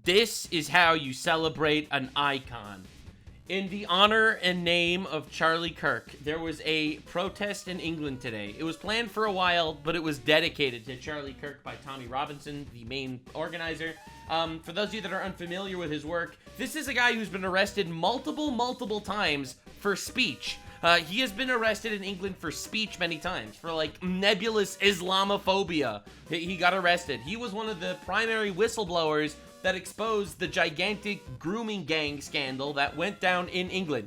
This is how you celebrate an icon. In the honor and name of Charlie Kirk, there was a protest in England today. It was planned for a while, but it was dedicated to Charlie Kirk by Tommy Robinson, the main organizer. For those of you that are unfamiliar with his work, this is a guy who's been arrested multiple times for speech. He has been arrested in England for speech many times, for like nebulous Islamophobia. He got arrested. He was one of the primary whistleblowers that exposed the gigantic grooming gang scandal that went down in England.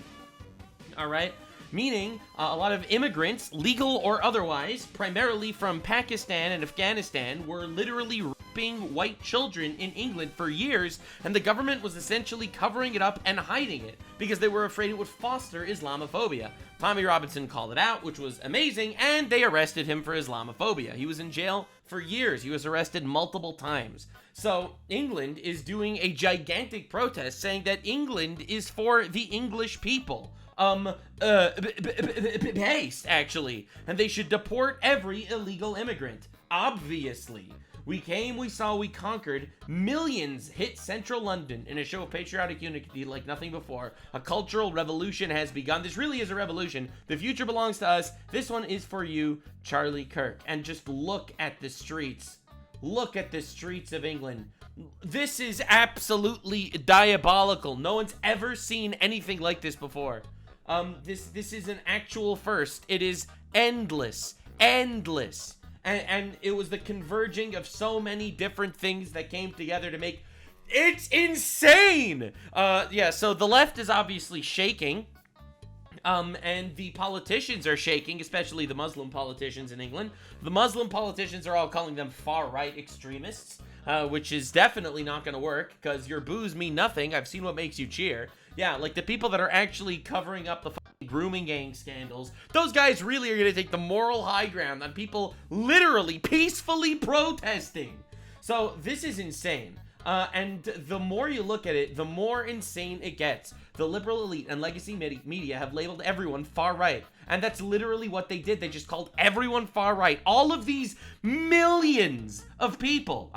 All right? Meaning, a lot of immigrants, legal or otherwise, primarily from Pakistan and Afghanistan, were literally raping white children in England for years, and the government was essentially covering it up and hiding it because they were afraid it would foster Islamophobia. Tommy Robinson called it out, which was amazing, and they arrested him for Islamophobia. He was in jail for years. He was arrested multiple times. So England is doing a gigantic protest saying that England is for the English people. Based, actually. And they should deport every illegal immigrant. Obviously. We came, we saw, we conquered. Millions hit central London in a show of patriotic unity like nothing before. A cultural revolution has begun. This really is a revolution. The future belongs to us. This one is for you, Charlie Kirk. And just look at the streets. Look at the streets of England. This is absolutely diabolical. No one's ever seen anything like this before. This is an actual first. It is endless. And it was the converging of so many different things that came together to make... It's insane! Yeah, so the left is obviously shaking. And the politicians are shaking, especially the Muslim politicians in England. The Muslim politicians are all calling them far-right extremists, which is definitely not going to work, because your boos mean nothing. I've seen what makes you cheer. Yeah, like the people that are actually covering up the grooming gang scandals, those guys really are going to take the moral high ground on people literally peacefully protesting. So this is insane. And the more you look at it, the more insane it gets. The liberal elite and legacy media have labeled everyone far right. And that's literally what they did. They just called everyone far right. All of these millions of people.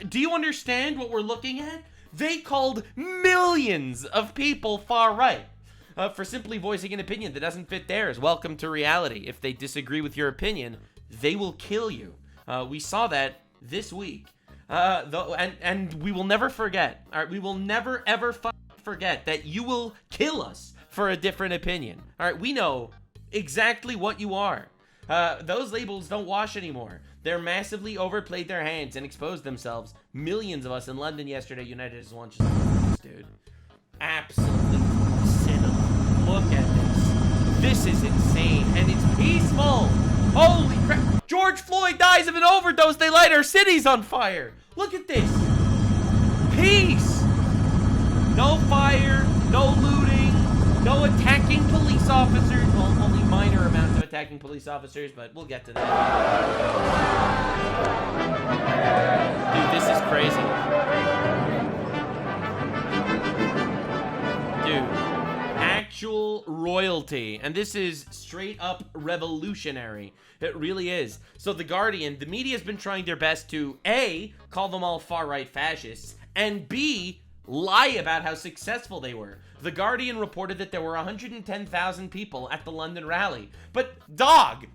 Do you understand what we're looking at? They called millions of people far right. For simply voicing an opinion that doesn't fit theirs. Welcome to reality. If they disagree with your opinion, they will kill you. We saw that this week. And we will never forget. All right, we will never ever forget that you will kill us for a different opinion. All right, we know exactly what you are. Those labels don't wash anymore. They're massively overplayed their hands and exposed themselves. Millions of us in London yesterday united as one. Dude, absolutely cynical. Look at this. This is insane, and it's peaceful. Holy crap. George Floyd dies of an overdose. They light our cities on fire. Look at this. Peace. No fire, no looting, no attacking police officers. Well, only minor amounts of attacking police officers, but we'll get to that. Dude, this is crazy. Dude. Actual royalty, and this is straight up revolutionary. It really is. So the Guardian, the media has been trying their best to A, call them all far-right fascists, and B, lie about how successful they were. The Guardian reported that there were 110,000 people at the London rally. But dog,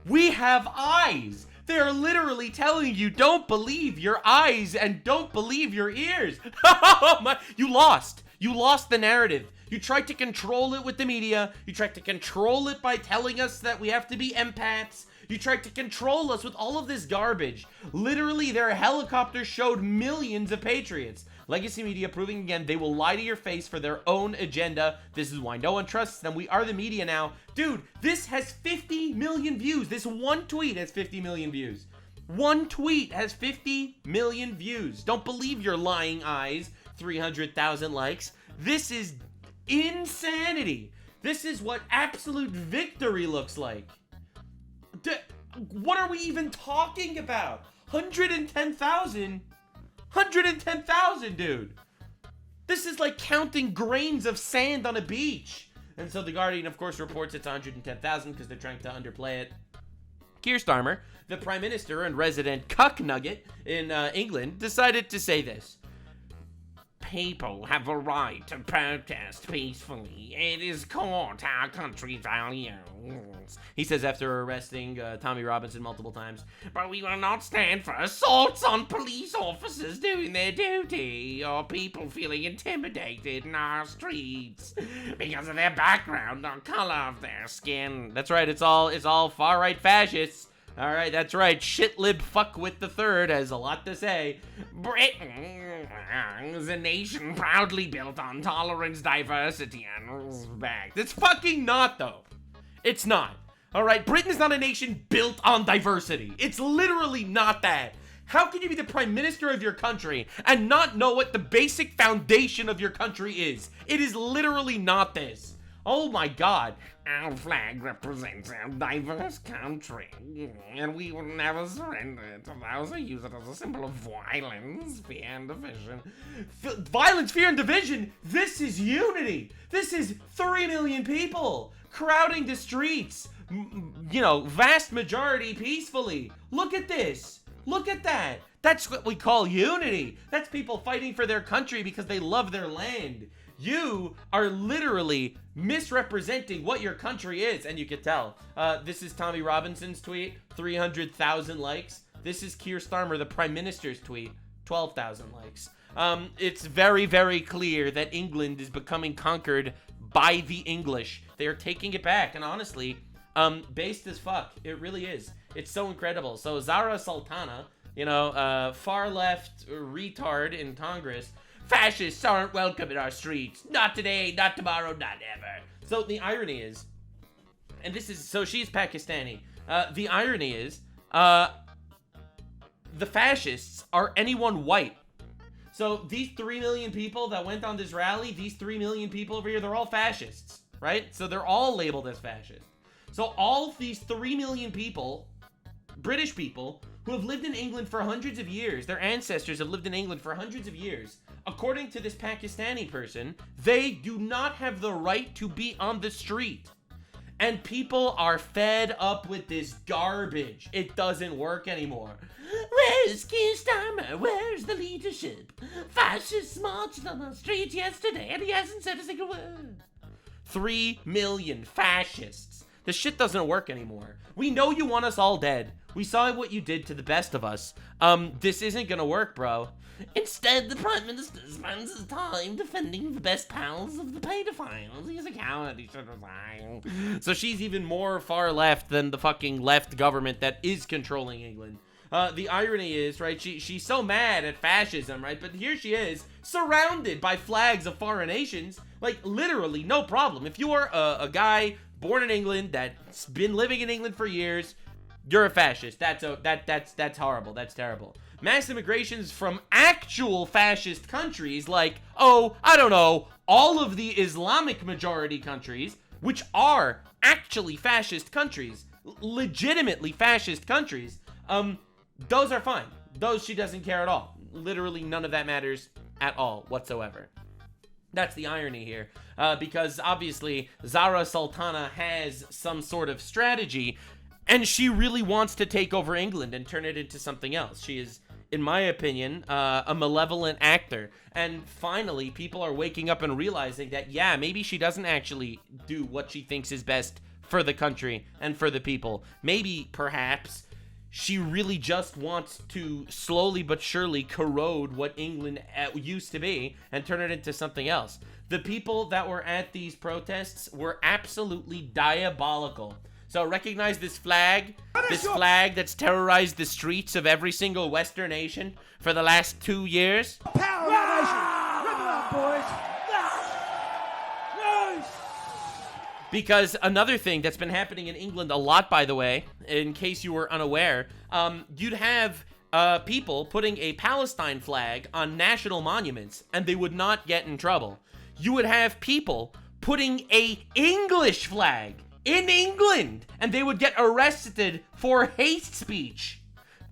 we have eyes. They are literally telling you, don't believe your eyes and don't believe your ears. You lost. You lost the narrative. You tried to control it with the media. You tried to control it by telling us that we have to be empaths. You tried to control us with all of this garbage. Literally, their helicopters showed millions of patriots. Legacy media proving again they will lie to your face for their own agenda. This is why no one trusts them. We are the media now. Dude, this has 50 million views. This one tweet has 50 million views. One tweet has 50 million views. Don't believe your lying eyes. 300,000 likes. This is insanity. This is what absolute victory looks like. What are we even talking about? 110,000? 110,000, dude. This is like counting grains of sand on a beach. And so the Guardian, of course, reports it's 110,000 because they're trying to underplay it. Keir Starmer, the Prime Minister and resident cuck nugget in England, decided to say this. people have a right to protest peacefully. It is core to our country's values. He says after arresting Tommy Robinson multiple times. But we will not stand for assaults on police officers doing their duty or people feeling intimidated in our streets because of their background or color of their skin. That's right, it's all far-right fascists. All right, that's right. Shitlib fuckwit the third has a lot to say. Britain is a nation proudly built on tolerance, diversity, and respect. It's fucking not, though. It's not. All right, Britain is not a nation built on diversity. It's literally not that. How can you be the prime minister of your country and not know what the basic foundation of your country is? It is literally not this. Oh my God. Our flag represents our diverse country, and we will never surrender it to those who use it as a symbol of violence, fear, and division. Violence, fear, and division? This is unity. This is 3 million people crowding the streets, you know, vast majority peacefully. Look at this. Look at that. That's what we call unity. That's people fighting for their country because they love their land. You are literally misrepresenting what your country is, and you can tell. This is Tommy Robinson's tweet, 300,000 likes. This is Keir Starmer, the Prime Minister's tweet, 12,000 likes. It's very, very clear that England is becoming conquered by the English. They are taking it back, and honestly, based as fuck. It really is. It's so incredible. So Zara Sultana, you know, far left retard in Congress. Fascists aren't welcome in our streets. Not today, not tomorrow, not ever. So the irony is, and this is, so she's Pakistani. The irony is, the fascists are anyone white. So these 3 million people that went on this rally, these 3 million people over here, they're all fascists, right? So they're all labeled as fascists. So all these 3 million people, British people, who have lived in England for hundreds of years, their ancestors have lived in England for hundreds of years, according to this Pakistani person, they do not have the right to be on the street. And people are fed up with this garbage. It doesn't work anymore. Where's Keir Starmer? Where's the leadership? Fascists marched on the street yesterday and he hasn't said a single word. 3 million fascists. The shit doesn't work anymore. We know you want us all dead. We saw what you did to the best of us. This isn't gonna work, bro. Instead, the Prime Minister spends his time defending the best pals of the pedophiles. He's a coward, he should resign. So she's even more far left than the fucking left government that is controlling England. The irony is, right, she's so mad at fascism, right, but here she is, surrounded by flags of foreign nations, like, literally, no problem. If you are a guy born in England that's been living in England for years, you're a fascist. That's horrible. That's terrible. Mass immigrations from actual fascist countries like, oh, I don't know, all of the Islamic majority countries, which are actually fascist countries, legitimately fascist countries, those are fine. Those she doesn't care at all. Literally none of that matters at all whatsoever. That's the irony here, because obviously Zara Sultana has some sort of strategy, and she really wants to take over England and turn it into something else. She is, in my opinion, a malevolent actor. And finally, people are waking up and realizing that, yeah, maybe she doesn't actually do what she thinks is best for the country and for the people. Maybe, perhaps, she really just wants to slowly but surely corrode what England used to be and turn it into something else. The people that were at these protests were absolutely diabolical. So recognize this flag that's terrorized the streets of every single Western nation for the last 2 years. Power of the nation! Rip it up, boys! Because another thing that's been happening in England a lot, by the way, in case you were unaware, you'd have people putting a Palestine flag on national monuments, and they would not get in trouble. You would have people putting a English flag in England, and they would get arrested for hate speech.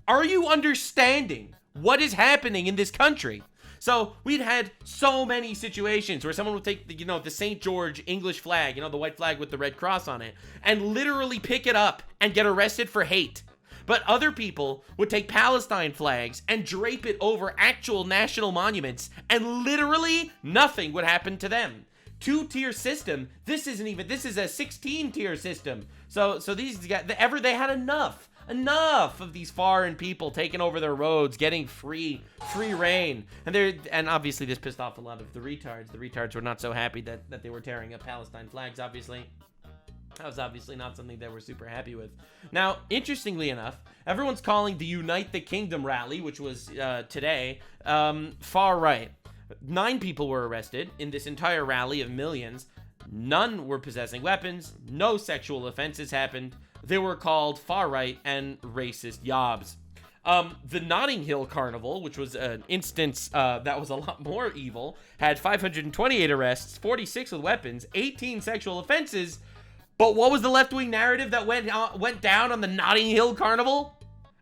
Are you understanding what is happening in this country? So we'd had so many situations where someone would take the St. George English flag, the white flag with the red cross on it, and literally pick it up and get arrested for hate. But other people would take Palestine flags and drape it over actual national monuments, and literally nothing would happen to them. 2-tier system. This is a 16-tier system. So these guys, they had enough of these foreign people taking over their roads, getting free reign. And obviously this pissed off a lot of the retards. The retards were not so happy that they were tearing up Palestine flags, obviously. That was obviously not something they were super happy with. Now, interestingly enough, everyone's calling the Unite the Kingdom rally, which was today, far right. 9 people were arrested in this entire rally of millions. None were possessing weapons. No sexual offenses happened. They were called far right and racist yobs. The Notting Hill Carnival, which was an instance that was a lot more evil, had 528 arrests, 46 with weapons, 18 sexual offenses. But what was the left-wing narrative that went down on the Notting Hill Carnival?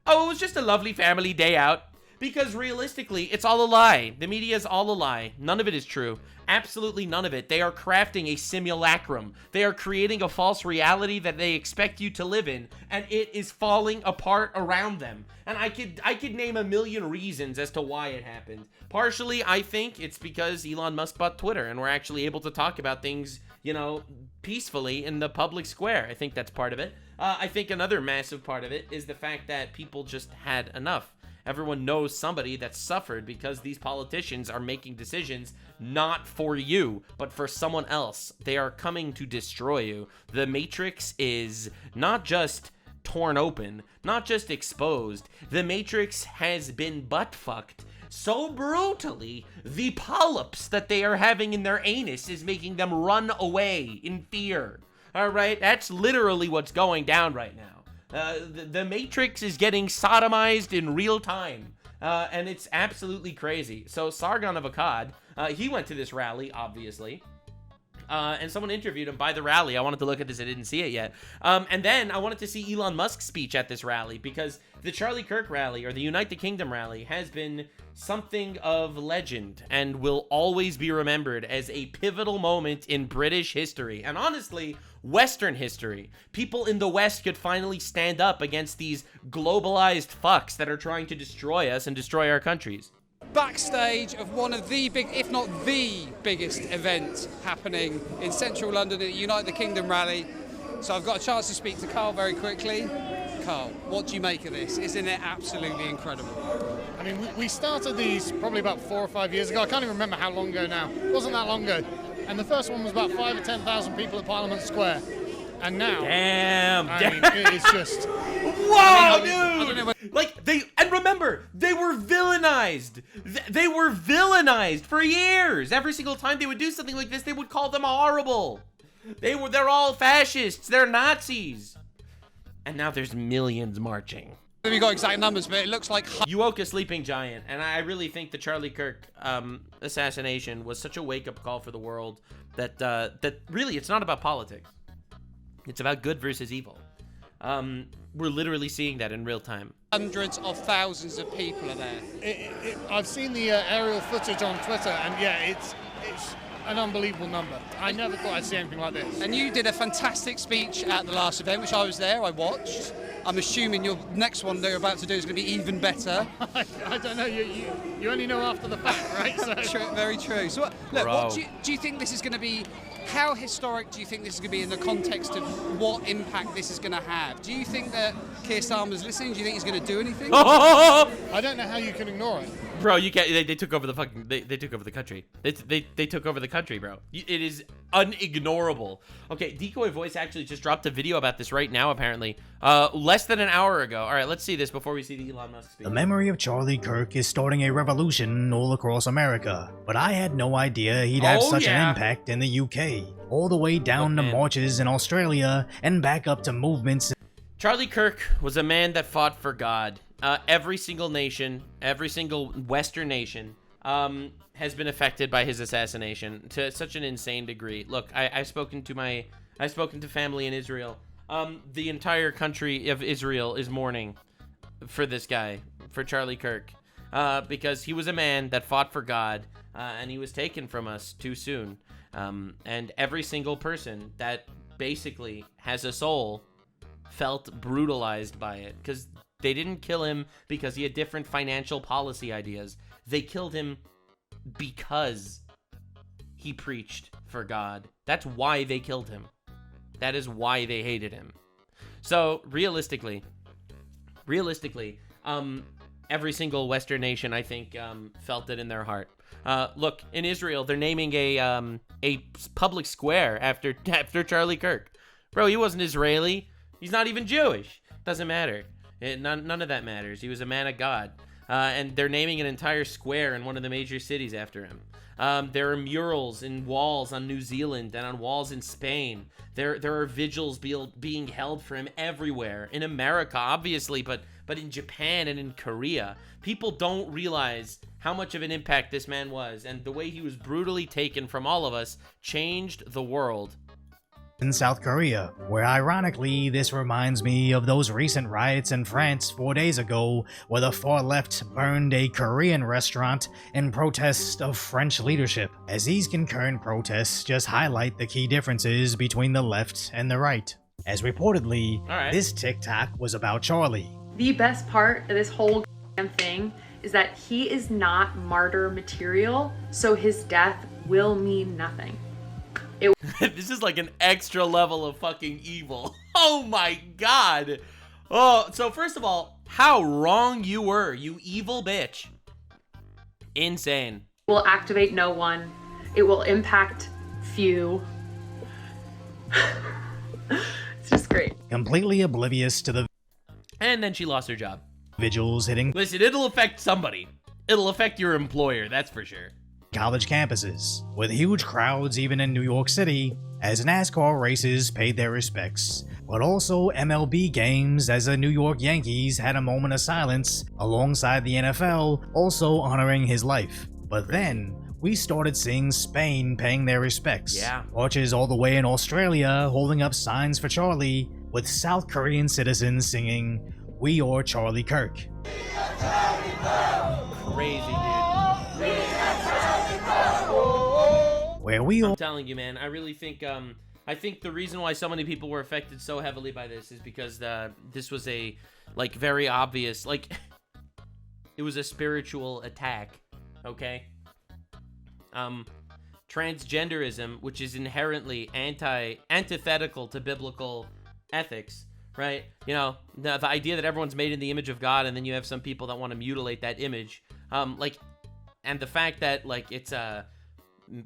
Oh, it was just a lovely family day out. Because realistically, it's all a lie. The media is all a lie. None of it is true. Absolutely none of it. They are crafting a simulacrum. They are creating a false reality that they expect you to live in, and it is falling apart around them. And I could name a million reasons as to why it happened. Partially, I think it's because Elon Musk bought Twitter, and we're actually able to talk about things, peacefully in the public square. I think that's part of it. I think another massive part of it is the fact that people just had enough. Everyone knows somebody that suffered because these politicians are making decisions not for you, but for someone else. They are coming to destroy you. The Matrix is not just torn open, not just exposed. The Matrix has been butt-fucked so brutally, the polyps that they are having in their anus is making them run away in fear. All right? That's literally what's going down right now. The Matrix is getting sodomized in real time, and it's absolutely crazy. So Sargon of Akkad, he went to this rally, obviously, and someone interviewed him by the rally. I wanted to look at this. I didn't see it yet. And then I wanted to see Elon Musk's speech at this rally, because the Charlie Kirk rally, or the Unite the Kingdom rally, has been something of legend and will always be remembered as a pivotal moment in British history, and honestly, Western history. People in the West could finally stand up against these globalized fucks that are trying to destroy us and destroy our countries. Backstage of one of the big, if not the biggest event happening in central London at the Unite the Kingdom rally. So I've got a chance to speak to Carl very quickly. Carl, what do you make of this? Isn't it absolutely incredible? I mean, we started these probably about 4 or 5 years ago. I can't even remember how long ago now. It wasn't that long ago. And the first one was about 5,000 or 10,000 people at Parliament Square. And now, I mean, it is just... Whoa, dude! And remember, they were villainized. They were villainized for years. Every single time they would do something like this, they would call them horrible. They're all fascists. They're Nazis. And now there's millions marching. We've got exact numbers, but it looks like... You woke a sleeping giant, and I really think the Charlie Kirk assassination was such a wake-up call for the world that really, it's not about politics. It's about good versus evil. We're literally seeing that in real time. Hundreds of thousands of people are there. I've seen the aerial footage on Twitter, and yeah, it's an unbelievable number. I never thought I'd see anything like this. And you did a fantastic speech at the last event, which I was there, I watched. I'm assuming your next one they're about to do is going to be even better. I don't know, you only know after the fact, right? So. True, very true. So, look, what do you think this is going to be? How historic do you think this is going to be in the context of what impact this is going to have? Do you think that Keir Starmer's listening? Do you think he's going to do anything? I don't know how you can ignore it. Bro, you can't. They took over the fucking. They took over the country. They took over the country, bro. It is unignorable. Okay, Decoy Voice actually just dropped a video about this right now. Apparently, less than an hour ago. All right, let's see this before we see the Elon Musk speech. The memory of Charlie Kirk is starting a revolution all across America, but I had no idea he'd have such an impact in the UK, all the way down to marches in Australia and back up to movements. Charlie Kirk was a man that fought for God. Every single nation, every single Western nation, has been affected by his assassination to such an insane degree. Look, I've spoken to family in Israel. The entire country of Israel is mourning for this guy, for Charlie Kirk, because he was a man that fought for God, and he was taken from us too soon. And every single person that basically has a soul felt brutalized by it, because didn't kill him because he had different financial policy ideas. They killed him because he preached for God. That's why they killed him. That is why they hated him. So realistically, every single Western nation, I think, felt it in their heart. Look, in Israel, they're naming a public square after Charlie Kirk. Bro, he wasn't Israeli. He's not even Jewish. Doesn't matter. None of that matters. He was a man of God. And they're naming an entire square in one of the major cities after him. There are murals in walls on New Zealand and on walls in Spain. There are vigils being held for him everywhere. In America, obviously, but in Japan and in Korea. People don't realize how much of an impact this man was, and the way he was brutally taken from all of us changed the world. In South Korea, where ironically this reminds me of those recent riots in France 4 days ago where the far left burned a Korean restaurant in protest of French leadership, as these concurrent protests just highlight the key differences between the left and the right. As reportedly, this TikTok was about Charlie. The best part of this whole thing is that he is not martyr material, so his death will mean nothing. This is like an extra level of fucking evil. Oh my god. Oh, so first of all, how wrong you were, you evil bitch. Insane. It will activate no one. It will impact few. It's just great. Completely oblivious to the And then she lost her job. vigils hitting Listen, it'll affect somebody. It'll affect your employer, that's for sure. college campuses, with huge crowds even in New York City, as NASCAR races paid their respects, but also MLB games as the New York Yankees had a moment of silence alongside the NFL also honoring his life. But then, we started seeing Spain paying their respects. Yeah. Watches all the way in Australia holding up signs for Charlie, with South Korean citizens singing, "We are Charlie Kirk." Crazy, dude. Where we all I'm telling you, man, I really think, I think the reason why so many people were affected so heavily by this is because this was a, like, very obvious, like, it was a spiritual attack, okay? Transgenderism, which is inherently antithetical to biblical ethics, right? You know, the idea that everyone's made in the image of God, and then you have some people that want to mutilate that image, like, and the fact that, like, it's a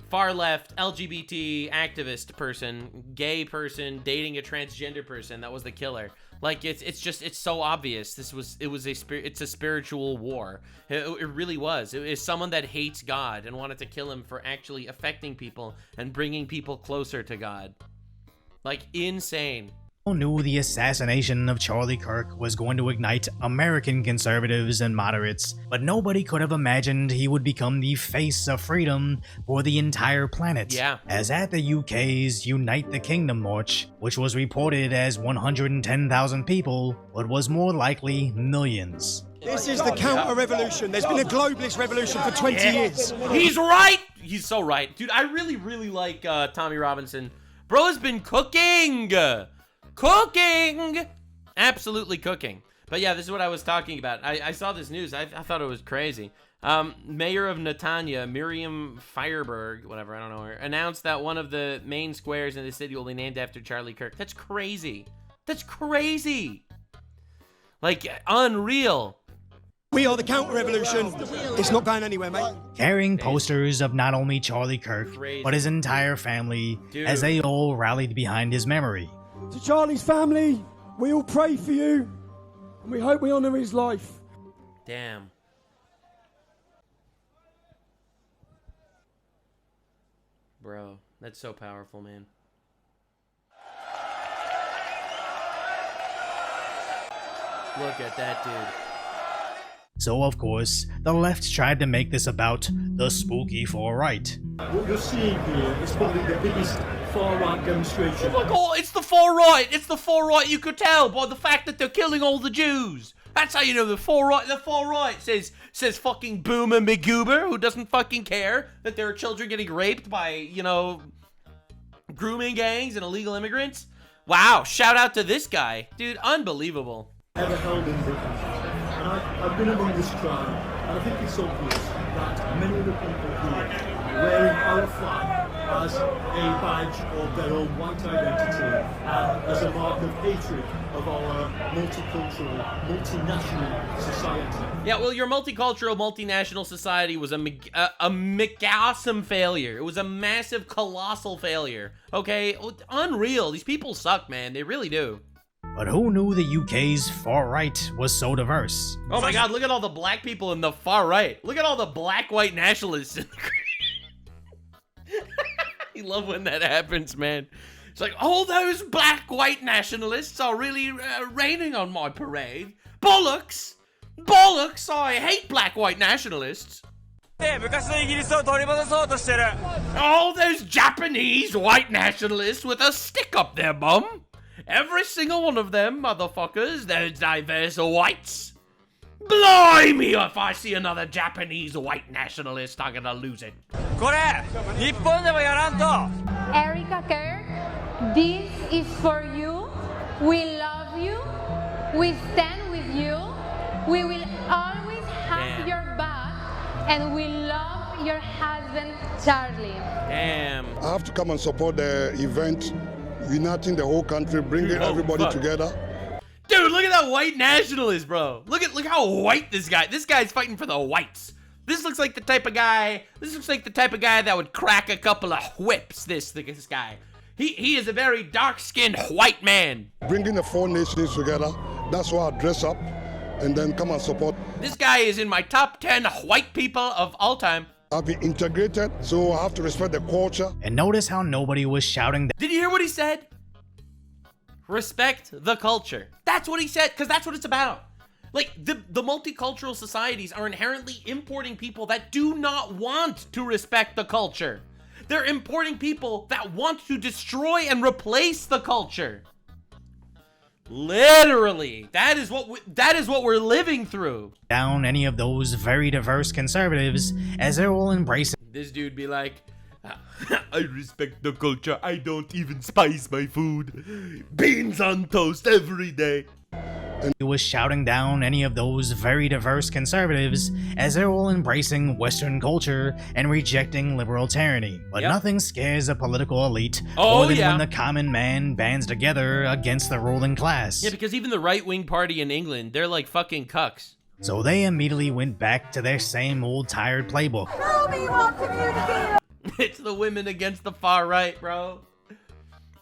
far left LGBT activist person, gay person dating a transgender person that was the killer. Like, it's so obvious. It's a spiritual war. It really was. It is someone that hates God and wanted to kill him for actually affecting people and bringing people closer to God. Like, insane. knew the assassination of Charlie Kirk was going to ignite American conservatives and moderates, but nobody could have imagined he would become the face of freedom for the entire planet. Yeah. As at the UK's Unite the Kingdom march, which was reported as 110,000 people, but was more likely millions. This is the counter-revolution. There's been a globalist revolution for 20 years. He's right! He's so right. Dude, I really, really like Tommy Robinson. Bro has been cooking! Cooking! Absolutely cooking. But yeah, this is what I was talking about. I saw this news. I thought it was crazy. Mayor of Netanya, Miriam Fireberg, whatever, I don't know her, announced that one of the main squares in the city will be named after Charlie Kirk. That's crazy. That's crazy. Like, unreal. We are the counter-revolution. It's not going anywhere, mate. Carrying posters of not only Charlie Kirk, but his entire family, as they all rallied behind his memory. To Charlie's family, we all pray for you, and we hope we honour his life. Damn. Bro, that's so powerful, man. Look at that dude. So, of course, the left tried to make this about the spooky far-right. What you're seeing here is probably the biggest far-right demonstration. Look, oh, it's the far-right! It's the far-right, you could tell by the fact that they're killing all the Jews! That's how you know the far-right. The far-right says fucking Boomer McGoober, who doesn't fucking care that there are children getting raped by, you know, grooming gangs and illegal immigrants. Wow, shout out to this guy. Dude, unbelievable. Ever held in Britain. I've been among this crowd, and I think it's obvious that many of the people who are wearing our flag as a badge of their own white identity and as a mark of hatred of our multicultural, multinational society. Yeah, well, your multicultural, multinational society was a McAwesome failure. It was a massive, colossal failure. Okay? Unreal. These people suck, man. They really do. But who knew the UK's far right was so diverse? Oh my god, look at all the black people in the far right. Look at all the black white nationalists. I love when that happens, man. It's like, all those black white nationalists are really raining on my parade. Bollocks! Bollocks! I hate black white nationalists. All those Japanese white nationalists with a stick up their bum. Every single one of them, motherfuckers, those diverse whites. Blimey, if I see another Japanese white nationalist, I'm gonna lose it. Erica Kirk, this is for you. We love you. We stand with you. We will always have your back. And we love your husband, Charlie. Damn. I have to come and support the event, uniting the whole country, bringing everybody together. Dude, look at that white nationalist, bro. Look how white this guy. This guy's fighting for the whites. This looks like the type of guy. This looks like the type of guy that would crack a couple of whips. This guy. He is a very dark-skinned white man. Bringing the four nations together. That's why I dress up and then come and support. This guy is in my top 10 white people of all time. I've been integrated, so I have to respect the culture. And notice how nobody was shouting. Did you hear what he said? Respect the culture. That's what he said, because that's what it's about. Like, the multicultural societies are inherently importing people that do not want to respect the culture. They're importing people that want to destroy and replace the culture. Literally, that is what we're living through. Down any of those very diverse conservatives, as they're all embracing. This dude be like, I respect the culture. I don't even spice my food. Beans on toast every day. He was shouting down any of those very diverse conservatives as they're all embracing Western culture and rejecting liberal tyranny. But nothing scares a political elite more than when the common man bands together against the ruling class. Yeah, because even the right-wing party in England, they're like fucking cucks. So they immediately went back to their same old tired playbook. It's the women against the far right, bro.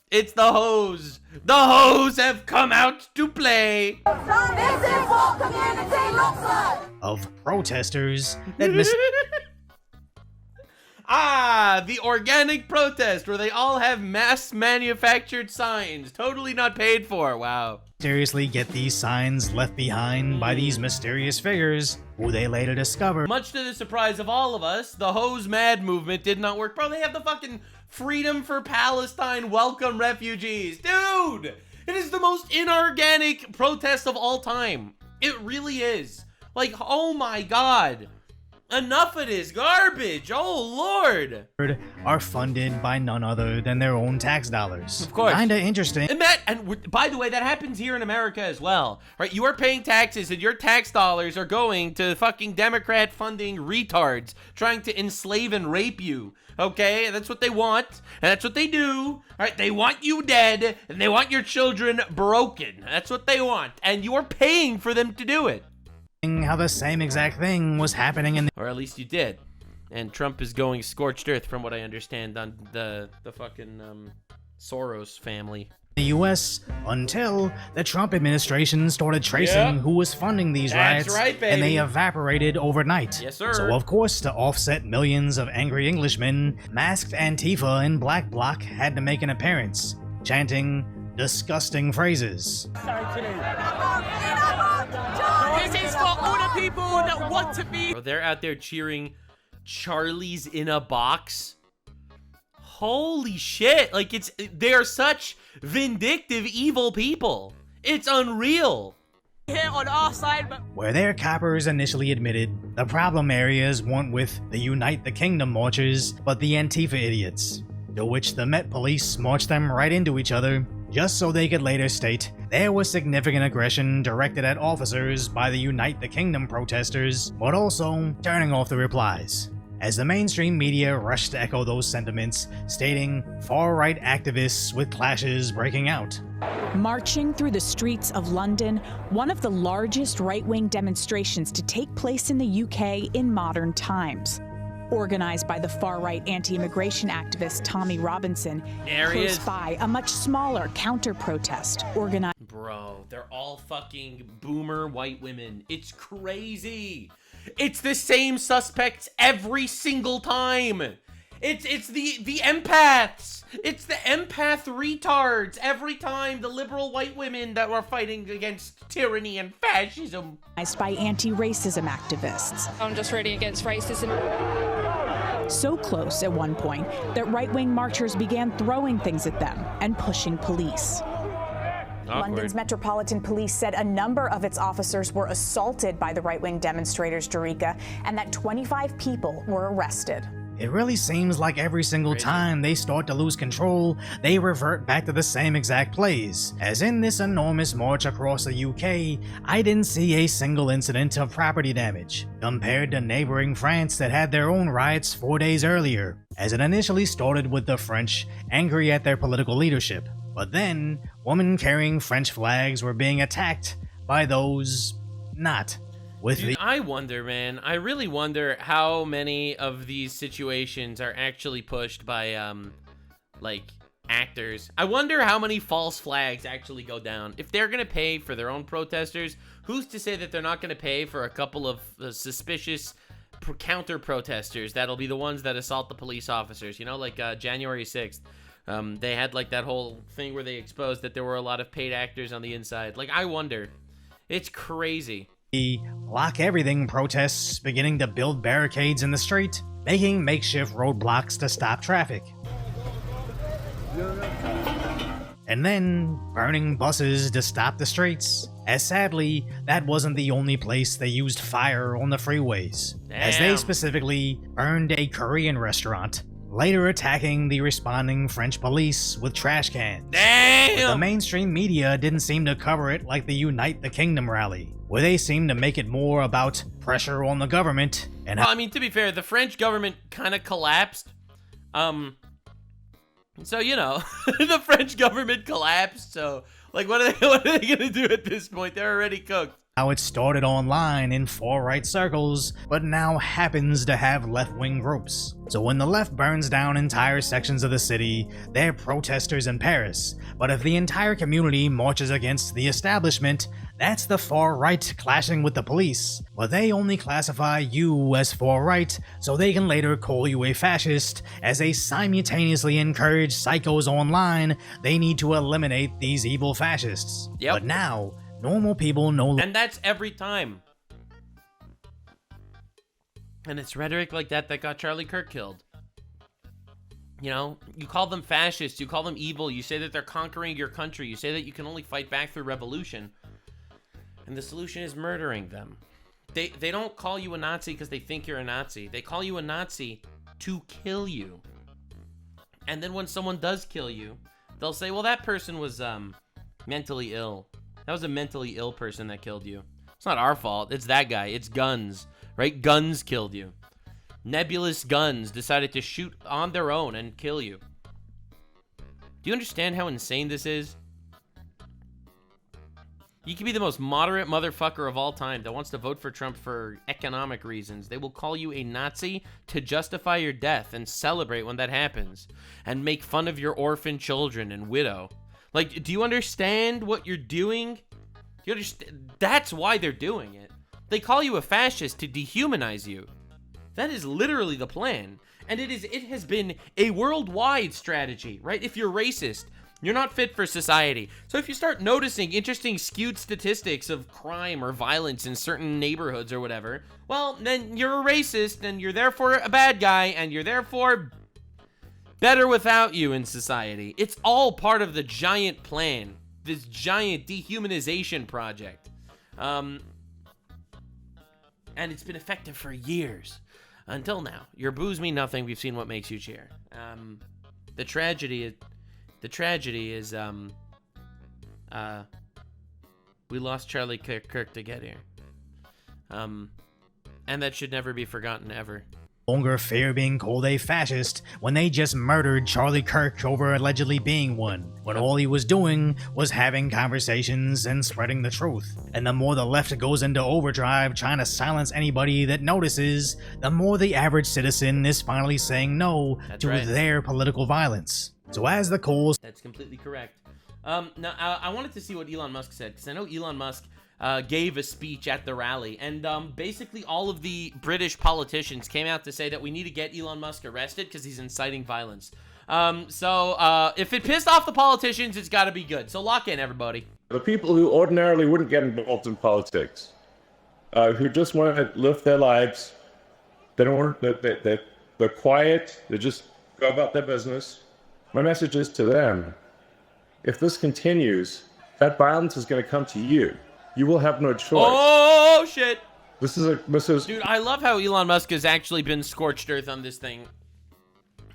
It's the hoes. The hoes have come out to play. This is what community looks like. Of protesters that the organic protest where they all have mass manufactured signs, totally not paid for. Wow. Mysteriously get these signs left behind by these mysterious figures who they later discover. Much to the surprise of all of us, the Hose Mad movement did not work. Bro, they have the fucking Freedom for Palestine, welcome refugees. Dude, it is the most inorganic protest of all time. It really is. Like, oh my god. Enough of this garbage. Oh lord. Are funded by none other than their own tax dollars. Of course. Kinda interesting. And by the way, that happens here in America as well. Right? You are paying taxes and your tax dollars are going to fucking Democrat funding retards trying to enslave and rape you. Okay? That's what they want. And that's what they do. Alright? They want you dead and they want your children broken. That's what they want. And you are paying for them to do it. How the same exact thing was happening in the or at least you did. And Trump is going scorched earth from what I understand on the fucking Soros family. The US until the Trump administration started tracing who was funding these riots, right, baby. And they evaporated overnight. Yes, sir. So of course, to offset millions of angry Englishmen, masked Antifa and Black Bloc had to make an appearance, chanting disgusting phrases. This is for all the people that want to be. They're out there cheering Charlie's in a box. Holy shit. Like, they're such vindictive, evil people. It's unreal. Here on our side, but where their coppers initially admitted the problem areas weren't with the Unite the Kingdom marchers, but the Antifa idiots, to which the Met Police marched them right into each other just so they could later state there was significant aggression directed at officers by the Unite the Kingdom protesters, but also turning off the replies, as the mainstream media rushed to echo those sentiments, stating far-right activists with clashes breaking out. Marching through the streets of London, one of the largest right-wing demonstrations to take place in the UK in modern times. Organized by the far-right anti-immigration activist Tommy Robinson, close by a much smaller counter-protest organized... Bro, they're all fucking boomer white women. It's crazy. It's the same suspects every single time. It's the empaths. It's the empath retards every time. The liberal white women that were fighting against tyranny and fascism. By anti-racism activists. I'm just really against racism. So close at one point that right-wing marchers began throwing things at them and pushing police. London's Metropolitan Police said a number of its officers were assaulted by the right-wing demonstrators, Dorica, and that 25 people were arrested. It really seems like every single time they start to lose control, they revert back to the same exact plays. As in this enormous march across the UK, I didn't see a single incident of property damage, compared to neighboring France that had their own riots 4 days earlier, as it initially started with the French angry at their political leadership. But then, women carrying French flags were being attacked by those not. Dude, I wonder, man. I really wonder how many of these situations are actually pushed by, like, actors. I wonder how many false flags actually go down. If they're gonna pay for their own protesters, who's to say that they're not gonna pay for a couple of suspicious counter-protesters that'll be the ones that assault the police officers? You know, like, January 6th. They had, like, that whole thing where they exposed that there were a lot of paid actors on the inside. Like, I wonder. It's crazy. Block everything protests beginning to build barricades in the street, making makeshift roadblocks to stop traffic. And then burning buses to stop the streets, as sadly, that wasn't the only place they used fire on the freeways, as they specifically burned a Korean restaurant, later attacking the responding French police with trash cans. Damn! But the mainstream media didn't seem to cover it like the Unite the Kingdom rally, where they seemed to make it more about pressure on the government and... Well, I mean, to be fair, the French government kind of collapsed. So, you know, the French government collapsed, so, like, what are they gonna do at this point? They're already cooked. How it started online in far-right circles, but now happens to have left-wing groups. So when the left burns down entire sections of the city, they're protesters in Paris. But if the entire community marches against the establishment, that's the far-right clashing with the police. But they only classify you as far-right, so they can later call you a fascist, as they simultaneously encourage psychos online they need to eliminate these evil fascists. Yep. But now, normal people know... And that's every time. And it's rhetoric like that that got Charlie Kirk killed. You know, you call them fascists, you call them evil, you say that they're conquering your country, you say that you can only fight back through revolution. And the solution is murdering them. They don't call you a Nazi because they think you're a Nazi. They call you a Nazi to kill you. And then when someone does kill you, they'll say, well, that person was mentally ill. That was a mentally ill person that killed you. It's not our fault. It's that guy. It's guns, right? Guns killed you. Nebulous guns decided to shoot on their own and kill you. Do you understand how insane this is? You can be the most moderate motherfucker of all time that wants to vote for Trump for economic reasons. They will call you a Nazi to justify your death and celebrate when that happens. And make fun of your orphan children and widow. Like, do you understand what you're doing? Do you understand? That's why they're doing it. They call you a fascist to dehumanize you. That is literally the plan. And it has been a worldwide strategy, right? If you're racist, you're not fit for society. So if you start noticing interesting skewed statistics of crime or violence in certain neighborhoods or whatever, well, then you're a racist and you're therefore a bad guy and you're therefore better without you in society. It's all part of the giant plan, this giant dehumanization project. And it's been effective for years. Until now. Your boos mean nothing. We've seen what makes you cheer. The tragedy is We lost Charlie Kirk to get here. And that should never be forgotten, ever. Longer fear being called a fascist when they just murdered Charlie Kirk over allegedly being one, when all he was doing was having conversations and spreading the truth. And the more the left goes into overdrive trying to silence anybody that notices, the more the average citizen is finally saying no to their political violence. So as the calls... That's completely correct. Now, I wanted to see what Elon Musk said, because I know Elon Musk gave a speech at the rally, and basically all of the British politicians came out to say that we need to get Elon Musk arrested because he's inciting violence. So if it pissed off the politicians, it's got to be good. So lock in, everybody. The people who ordinarily wouldn't get involved in politics, who just want to live their lives, they're quiet, they just go about their business. My message is to them, if this continues, that violence is going to come to you. You will have no choice. Oh, shit. This is... Dude, I love how Elon Musk has actually been scorched earth on this thing.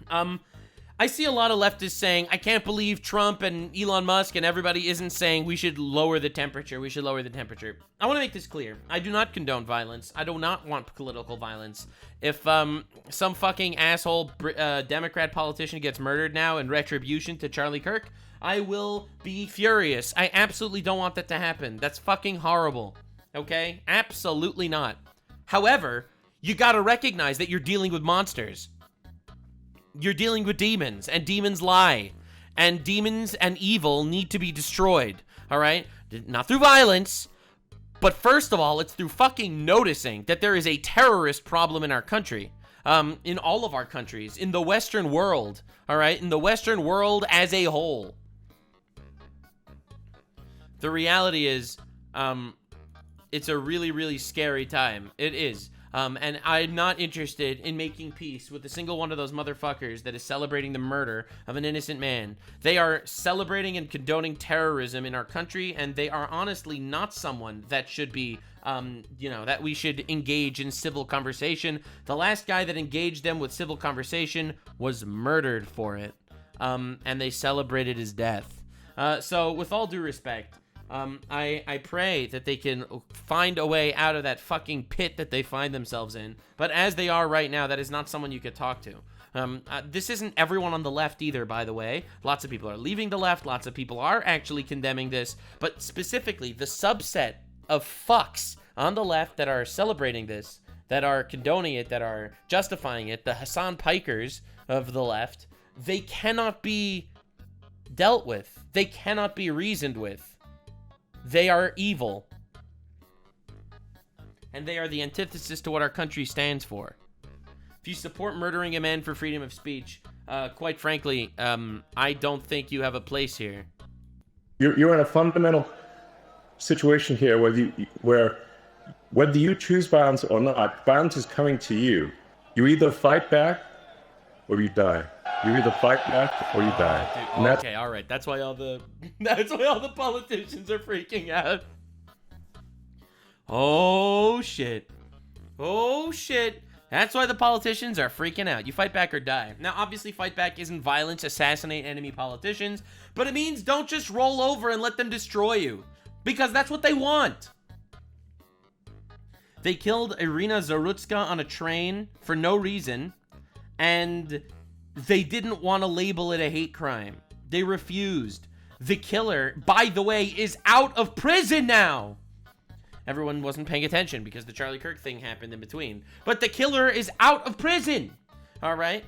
I see a lot of leftists saying, I can't believe Trump and Elon Musk and everybody isn't saying we should lower the temperature. We should lower the temperature. I want to make this clear. I do not condone violence. I do not want political violence. If some fucking asshole Democrat politician gets murdered now in retribution to Charlie Kirk, I will be furious. I absolutely don't want that to happen. That's fucking horrible. Okay? Absolutely not. However, you gotta recognize that you're dealing with monsters. You're dealing with demons, and demons lie. And demons and evil need to be destroyed. Alright? Not through violence, but first of all, it's through fucking noticing that there is a terrorist problem in our country. In all of our countries. In the Western world. Alright? In the Western world as a whole. The reality is, it's a really, really scary time. It is. And I'm not interested in making peace with a single one of those motherfuckers that is celebrating the murder of an innocent man. They are celebrating and condoning terrorism in our country, and they are honestly not someone that should be, that we should engage in civil conversation. The last guy that engaged them with civil conversation was murdered for it, and they celebrated his death. So with all due respect, I pray that they can find a way out of that fucking pit that they find themselves in. But as they are right now, that is not someone you could talk to. This isn't everyone on the left either, by the way. Lots of people are leaving the left. Lots of people are actually condemning this. But specifically, the subset of fucks on the left that are celebrating this, that are condoning it, that are justifying it, the Hassan Pikers of the left, they cannot be dealt with. They cannot be reasoned with. They are evil. And they are the antithesis to what our country stands for. If you support murdering a man for freedom of speech, quite frankly, I don't think you have a place here. You're in a fundamental situation here where whether you choose violence or not, violence is coming to you. You either fight back or you die. You either fight back or you die. Dude, okay, all right. That's why all the politicians are freaking out. Oh shit. Oh shit. That's why the politicians are freaking out. You fight back or die. Now, obviously, fight back isn't violence, assassinate enemy politicians, but it means don't just roll over and let them destroy you, because that's what they want. They killed Irina Zarutska on a train for no reason, and they didn't want to label it a hate crime. They refused. The killer, by the way, is out of prison now. Everyone wasn't paying attention because the Charlie Kirk thing happened in between. But the killer is out of prison. All right?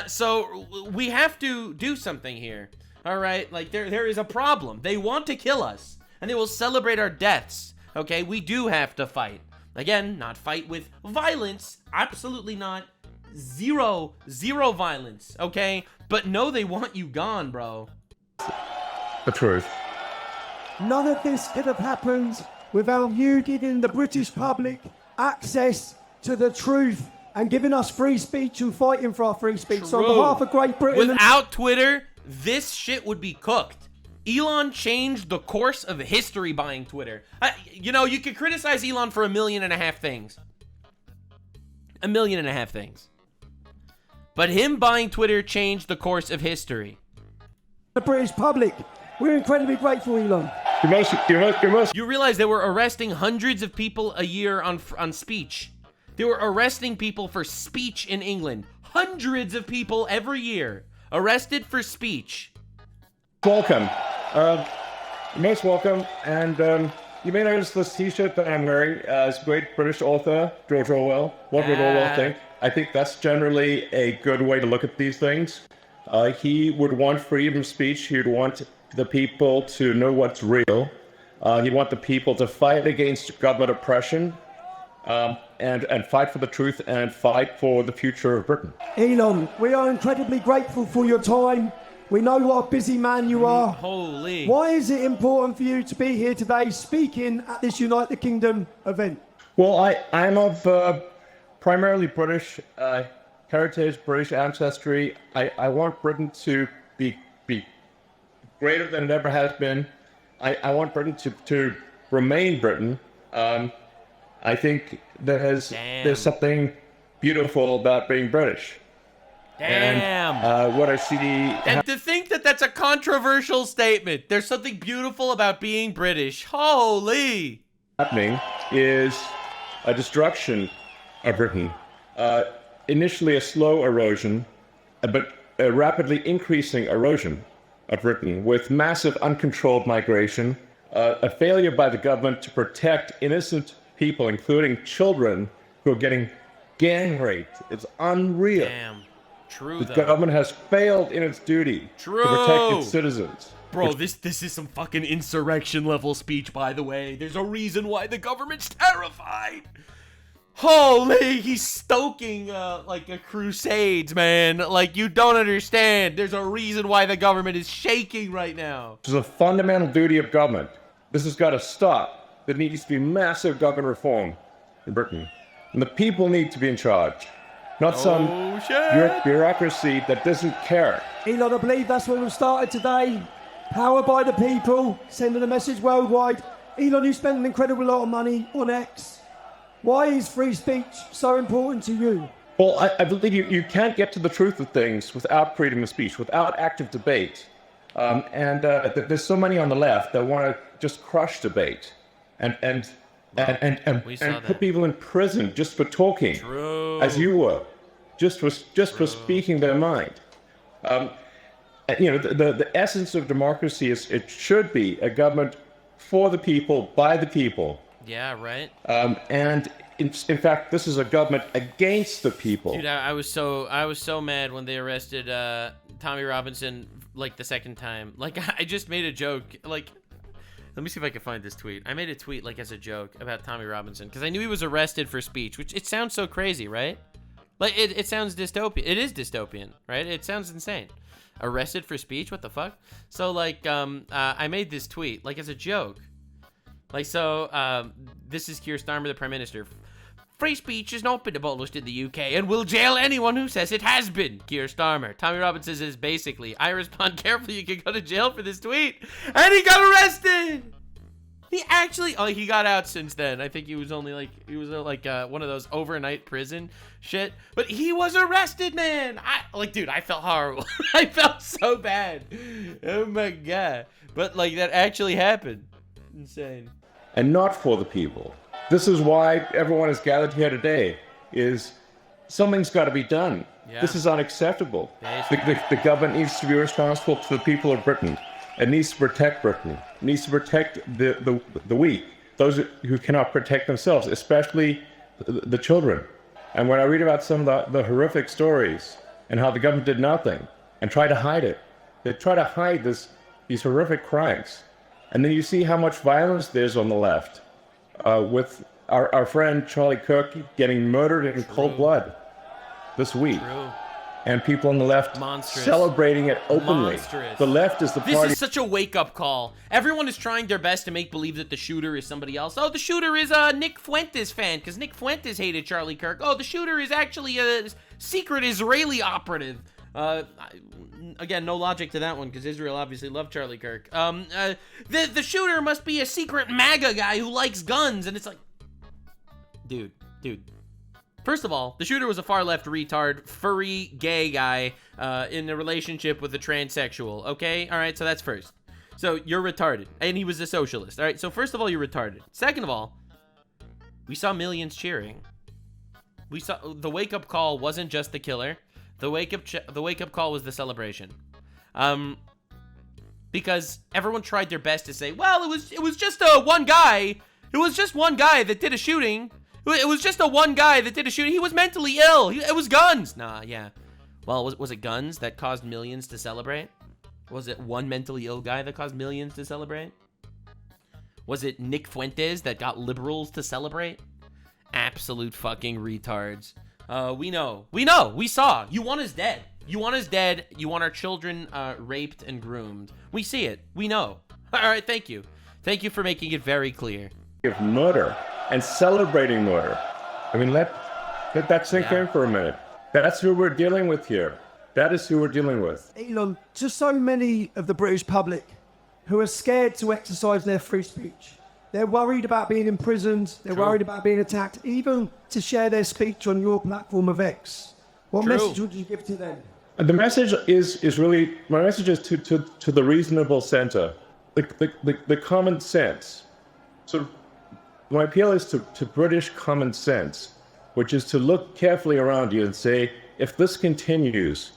So we have to do something here. All right? Like, there is a problem. They want to kill us, and they will celebrate our deaths. Okay? We do have to fight. Again, not fight with violence. Absolutely not. Zero violence, okay? But no, they want you gone, bro. The truth. None of this could have happened without you giving the British public access to the truth and giving us free speech and fighting for our free speech. True. So on behalf of Great Britain... Without Twitter, this shit would be cooked. Elon changed the course of history buying Twitter. You could criticize Elon for 1.5 million things. 1.5 million things. But him buying Twitter changed the course of history. The British public, we're incredibly grateful, Elon. You realize they were arresting hundreds of people a year on speech. They were arresting people for speech in England. Hundreds of people every year arrested for speech. Welcome. Most welcome. And you may notice this t-shirt that I'm wearing is great British author George Orwell. What would Orwell think? I think that's generally a good way to look at these things. He would want freedom of speech. He would want the people to know what's real. He'd want the people to fight against government oppression and fight for the truth and fight for the future of Britain. Elon, we are incredibly grateful for your time. We know what a busy man you are. Holy. Why is it important for you to be here today speaking at this Unite the Kingdom event? Well, I'm of primarily British heritage, British ancestry. I want Britain to be greater than it ever has been. I want Britain to remain Britain. I think there's something beautiful about being British. Damn. And what I see... And to think that that's a controversial statement. There's something beautiful about being British. Holy. Happening is a destruction of Britain. Initially a slow erosion, but a rapidly increasing erosion of Britain with massive uncontrolled migration, a failure by the government to protect innocent people, including children who are getting gang raped. It's unreal. Damn. True, the government has failed in its duty to protect its citizens. Bro, this is some fucking insurrection level speech, by the way. There's a reason why the government's terrified. Holy, he's stoking like a crusades, man. Like, you don't understand. There's a reason why the government is shaking right now. This is a fundamental duty of government. This has got to stop. There needs to be massive government reform in Britain. And the people need to be in charge. Not some bureaucracy that doesn't care. Elon, I believe that's what we've started today. Powered by the people, sending a message worldwide. Elon, you spend an incredible lot of money on X. Why is free speech so important to you? Well, I believe you can't get to the truth of things without freedom of speech, without active debate. There's so many on the left that want to just crush debate and put people in prison just for talking, as you were, just for speaking their mind. The essence of democracy is it should be a government for the people, by the people. Yeah, right. And in fact, this is a government against the people. Dude, I was so mad when they arrested Tommy Robinson like the second time. Like, I just made a joke. Like, let me see if I can find this tweet. I made a tweet like as a joke about Tommy Robinson because I knew he was arrested for speech, which it sounds so crazy, right? Like, it sounds dystopian. It is dystopian, right? It sounds insane. Arrested for speech? What the fuck? So, like, I made this tweet like as a joke. Like, so, this is Keir Starmer, the Prime Minister. Free speech has not been abolished in the UK and will jail anyone who says it has been, Keir Starmer. Tommy Robinson says basically, I respond carefully, you can go to jail for this tweet. And he got arrested! He actually, he got out since then. I think he was only like, one of those overnight prison shit. But he was arrested, man! Dude, I felt horrible. I felt so bad. Oh my God. But, like, that actually happened. Insane. And not for the people. This is why everyone is gathered here today, is something's got to be done. Yeah. This is unacceptable. The government needs to be responsible to the people of Britain. It needs to protect Britain. It needs to protect the weak, those who cannot protect themselves, especially the children. And when I read about some of the horrific stories and how the government did nothing and tried to hide it, they try to hide these horrific crimes. And then you see how much violence there's on the left, with our friend Charlie Kirk getting murdered in cold blood this week. And people on the left celebrating it openly. The left is the party. This is such a wake-up call. Everyone is trying their best to make believe that the shooter is somebody else. Oh, the shooter is a Nick Fuentes fan because Nick Fuentes hated Charlie Kirk. Oh, the shooter is actually a secret Israeli operative. Again, no logic to that one because Israel obviously loved Charlie Kirk. The shooter must be a secret MAGA guy who likes guns, and it's like, dude. First of all, the shooter was a far-left retard, furry, gay guy in a relationship with a transsexual, okay? All right, so that's first. So you're retarded. And he was a socialist. All right. So first of all, you're retarded. Second of all, we saw millions cheering. We saw the wake-up call wasn't just the killer. The wake-up call was the celebration. Because everyone tried their best to say, well, it was just one guy. It was just one guy that did a shooting. It was just one guy that did a shooting. He was mentally ill. It was guns. Nah, yeah. Well, was it guns that caused millions to celebrate? Was it one mentally ill guy that caused millions to celebrate? Was it Nick Fuentes that got liberals to celebrate? Absolute fucking retards. We know. We saw. You want us dead. You want us dead. You want our children raped and groomed. We see it. We know. All right, thank you. Thank you for making it very clear. Of murder and celebrating murder. I mean, let that sink in for a minute. That's who we're dealing with here. That is who we're dealing with. Elon, to so many of the British public who are scared to exercise their free speech. They're worried about being imprisoned. They're worried about being attacked, even to share their speech on your platform of X. What message would you give to them? The message is really, my message is to the reasonable center, the common sense. So my appeal is to British common sense, which is to look carefully around you and say, if this continues,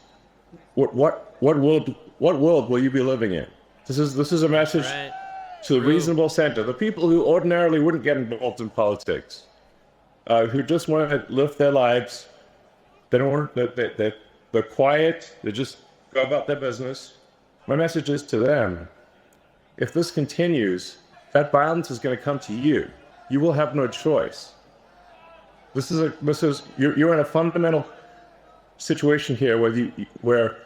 what world will you be living in? This is a message to the reasonable center, the people who ordinarily wouldn't get involved in politics, who just want to live their lives. They don't want they're quiet. They just go about their business. My message is to them: if this continues, that violence is going to come to you. You will have no choice. You're in a fundamental situation here where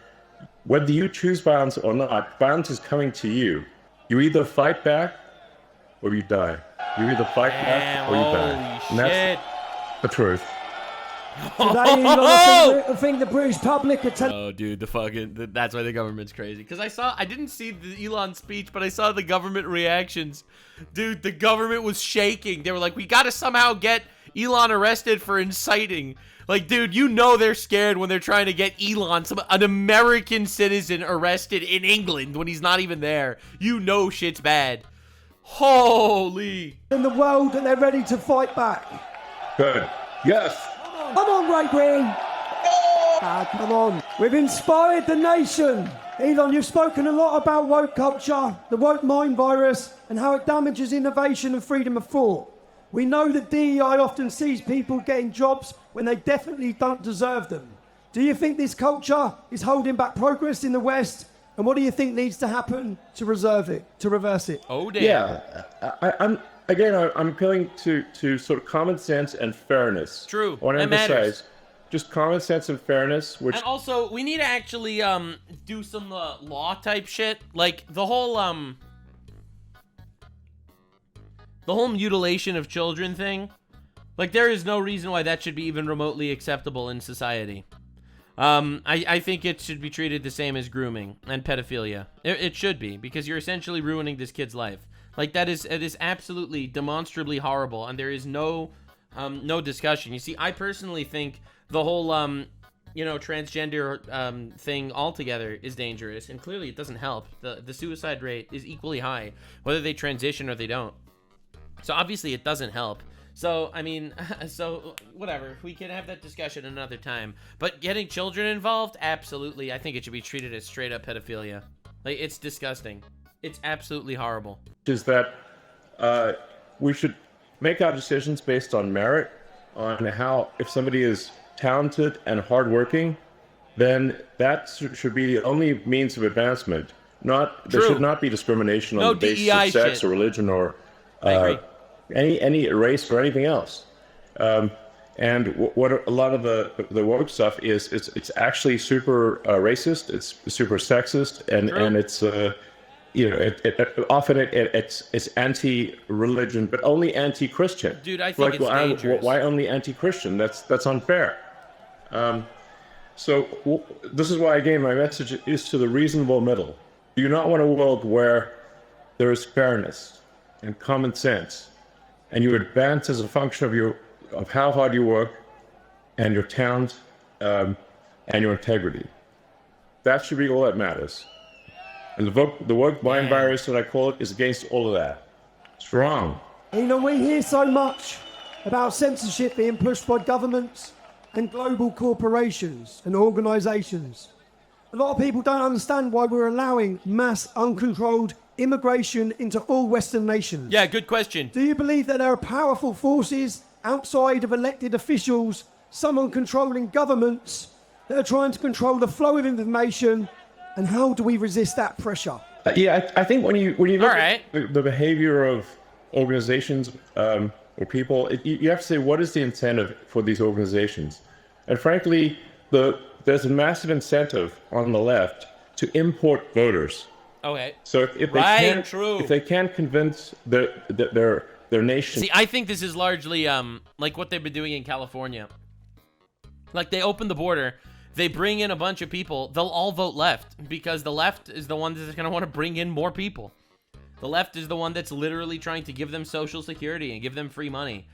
whether you choose violence or not, violence is coming to you. You either fight back or you die. You either fight back or you die. And that's the truth. Today, I think the British public are telling... Oh, dude, that's why the government's crazy. Because I didn't see the Elon speech, but I saw the government reactions. Dude, the government was shaking. They were like, we gotta somehow get Elon arrested for inciting. Like, dude, you know they're scared when they're trying to get Elon, an American citizen, arrested in England when he's not even there. You know shit's bad. Holy. In the world, and they're ready to fight back. Good. Yes. Come on, Great Britain. Come on. We've inspired the nation. Elon, you've spoken a lot about woke culture, the woke mind virus, and how it damages innovation and freedom of thought. We know that DEI often sees people getting jobs when they definitely don't deserve them. Do you think this culture is holding back progress in the West? And what do you think needs to happen to reverse it? Oh, damn. Yeah, I'm appealing to sort of common sense and fairness. True. I want to emphasize just common sense and fairness. And also, we need to actually do some law type shit, like the whole mutilation of children thing. Like, there is no reason why that should be even remotely acceptable in society. I think it should be treated the same as grooming and pedophilia. It should be, because you're essentially ruining this kid's life. Like, it is absolutely demonstrably horrible, and there is no discussion. You see, I personally think the whole transgender thing altogether is dangerous, and clearly it doesn't help. The suicide rate is equally high, whether they transition or they don't. So obviously it doesn't help. So, I mean, whatever. We can have that discussion another time. But getting children involved, absolutely. I think it should be treated as straight up pedophilia. Like, it's disgusting. It's absolutely horrible. Is that we should make our decisions based on merit, on how, if somebody is talented and hardworking, then that should be the only means of advancement. There should not be discrimination on the basis of sex or religion or any race or anything else. And what a lot of the woke stuff is, it's actually super racist. It's super sexist, and it's often it's anti-religion, but only anti-Christian. Dude, I think it's dangerous. Why only anti-Christian? That's unfair. So this is why, again, my message is to the reasonable middle. You do not want a world where there is fairness and common sense, and you advance as a function of how hard you work, and your talent, and your integrity. That should be all that matters. And the woke mind virus that I call it is against all of that. It's wrong. Elon, we hear so much about censorship being pushed by governments and global corporations and organisations. A lot of people don't understand why we're allowing mass, uncontrolled immigration into all Western nations. Yeah, good question. Do you believe that there are powerful forces outside of elected officials, someone controlling governments, that are trying to control the flow of information, and how do we resist that pressure? I think when you look at the behavior of organizations or people, you have to say, what is the incentive for these organizations? And frankly, there's a massive incentive on the left to import voters. Okay. So if they can't convince their nation. See, I think this is largely like what they've been doing in California. Like, they open the border, they bring in a bunch of people, they'll all vote left because the left is the one that's going to want to bring in more people. The left is the one that's literally trying to give them social security and give them free money.